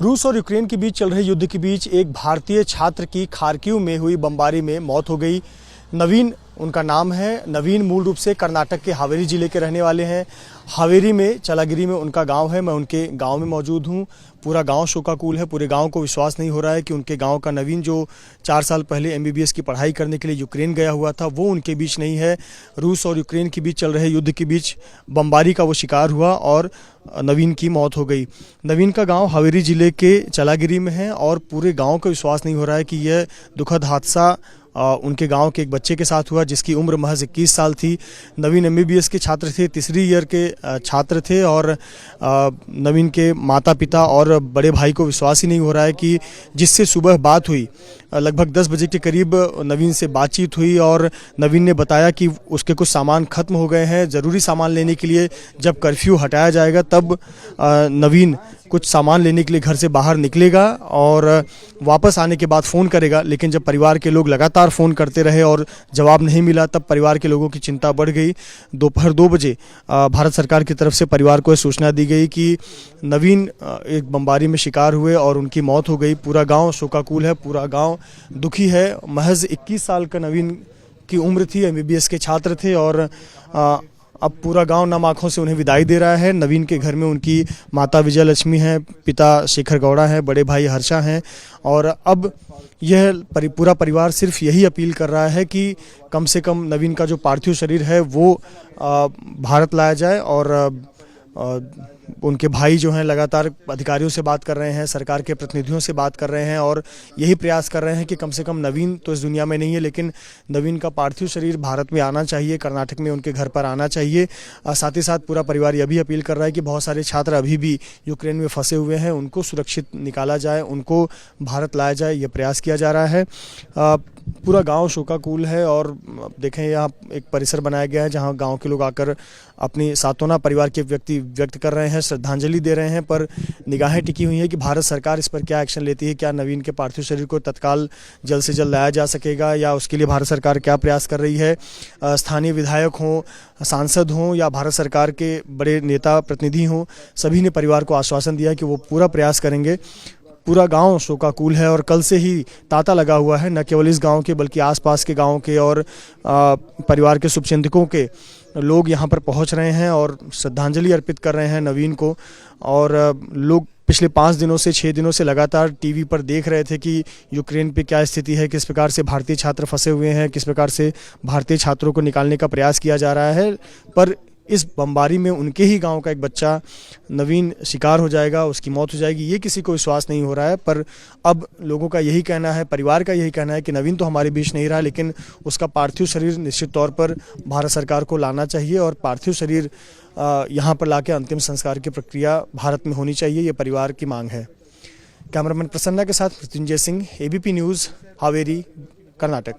रूस और यूक्रेन के बीच चल रहे युद्ध के बीच एक भारतीय छात्र की खार्किव में हुई बमबारी में मौत हो गई। नवीन उनका नाम है। नवीन मूल रूप से कर्नाटक के हावेरी जिले के रहने वाले हैं। हावेरी में चलागिरी में उनका गांव है। मैं उनके गांव में मौजूद हूं। पूरा गांव शोकाकुल है। पूरे गांव को विश्वास नहीं हो रहा है कि उनके गांव का नवीन जो 4 साल पहले एमबीबीएस की पढ़ाई करने के लिए यूक्रेन गया हुआ था वो उनके बीच नहीं है। रूस और यूक्रेन के बीच चल रहे युद्ध के बीच बमबारी का वो शिकार हुआ और नवीन की मौत हो गई। नवीन का गांव हावेरी जिले के चलागिरी में है और पूरे गांव को विश्वास नहीं हो रहा है कि यह दुखद हादसा उनके गांव के एक बच्चे के साथ हुआ जिसकी उम्र महज 21 साल थी। नवीन एमबीबीएस के छात्र थे, तीसरी ईयर के छात्र थे और नवीन के माता पिता और बड़े भाई को विश्वास ही नहीं हो रहा है कि जिससे सुबह बात हुई, लगभग 10 बजे के करीब नवीन से बातचीत हुई और नवीन ने बताया कि उसके कुछ सामान खत्म हो गए हैं। ज़रूरी सामान लेने के लिए जब कर्फ्यू हटाया जाएगा तब नवीन कुछ सामान लेने के लिए घर से बाहर निकलेगा और वापस आने के बाद फ़ोन करेगा। लेकिन जब परिवार के लोग लगातार फ़ोन करते रहे और जवाब नहीं मिला तब परिवार के लोगों की चिंता बढ़ गई। दोपहर 2 बजे भारत सरकार की तरफ से परिवार को सूचना दी गई कि नवीन एक बमबारी में शिकार हुए और उनकी मौत हो गई। पूरा गांव शोकाकुल है, पूरा गांव दुखी है। महज 21 साल का नवीन की उम्र थी, एमबीबीएस के छात्र थे और अब पूरा गांव नम आंखों से उन्हें विदाई दे रहा है। नवीन के घर में उनकी माता विजय लक्ष्मी हैं, पिता शेखर गौड़ा हैं, बड़े भाई हर्षा हैं और अब यह पूरा परिवार सिर्फ यही अपील कर रहा है कि कम से कम नवीन का जो पार्थिव शरीर है वो भारत लाया जाए। और उनके भाई जो हैं लगातार अधिकारियों से बात कर रहे हैं, सरकार के प्रतिनिधियों से बात कर रहे हैं और यही प्रयास कर रहे हैं कि कम से कम नवीन तो इस दुनिया में नहीं है लेकिन नवीन का पार्थिव शरीर भारत में आना चाहिए, कर्नाटक में उनके घर पर आना चाहिए। साथ ही साथ पूरा परिवार यह भी अपील कर रहा है कि बहुत सारे छात्र अभी भी यूक्रेन में फंसे हुए हैं, उनको सुरक्षित निकाला जाए, उनको भारत लाया जाए, ये प्रयास किया जा रहा है। पूरा गांव शोकाकुल है और देखें यहाँ एक परिसर बनाया गया है जहां गांव के लोग आकर अपनी सांत्वना परिवार के व्यक्त कर रहे हैं, श्रद्धांजलि दे रहे हैं। पर निगाहें टिकी हुई है कि भारत सरकार इस पर क्या एक्शन लेती है। क्या नवीन के पार्थिव शरीर को तत्काल जल्द से जल्द लाया जा सकेगा या उसके लिए भारत सरकार क्या प्रयास कर रही है। स्थानीय विधायक हों, सांसद हों या भारत सरकार के बड़े नेता प्रतिनिधि हों, सभी ने परिवार को आश्वासन दिया कि वो पूरा प्रयास करेंगे। पूरा गांव शोकाकुल है और कल से ही तांता लगा हुआ है, न केवल इस गांव के बल्कि आसपास के गांव के और परिवार के शुभचिंतकों के लोग यहां पर पहुंच रहे हैं और श्रद्धांजलि अर्पित कर रहे हैं नवीन को। और लोग पिछले 5 दिनों से 6 दिनों से लगातार टीवी पर देख रहे थे कि यूक्रेन पे क्या स्थिति है, किस प्रकार से भारतीय छात्र फंसे हुए हैं, किस प्रकार से भारतीय छात्रों को निकालने का प्रयास किया जा रहा है। पर इस बमबारी में उनके ही गांव का एक बच्चा नवीन शिकार हो जाएगा, उसकी मौत हो जाएगी, ये किसी को विश्वास नहीं हो रहा है। पर अब लोगों का यही कहना है, परिवार का यही कहना है कि नवीन तो हमारे बीच नहीं रहा लेकिन उसका पार्थिव शरीर निश्चित तौर पर भारत सरकार को लाना चाहिए और पार्थिव शरीर यहाँ पर लाके अंतिम संस्कार की प्रक्रिया भारत में होनी चाहिए, ये परिवार की मांग है। कैमरामैन प्रसन्ना के साथ मृत्युंजय सिंह, एबीपी न्यूज़, हावेरी, कर्नाटक।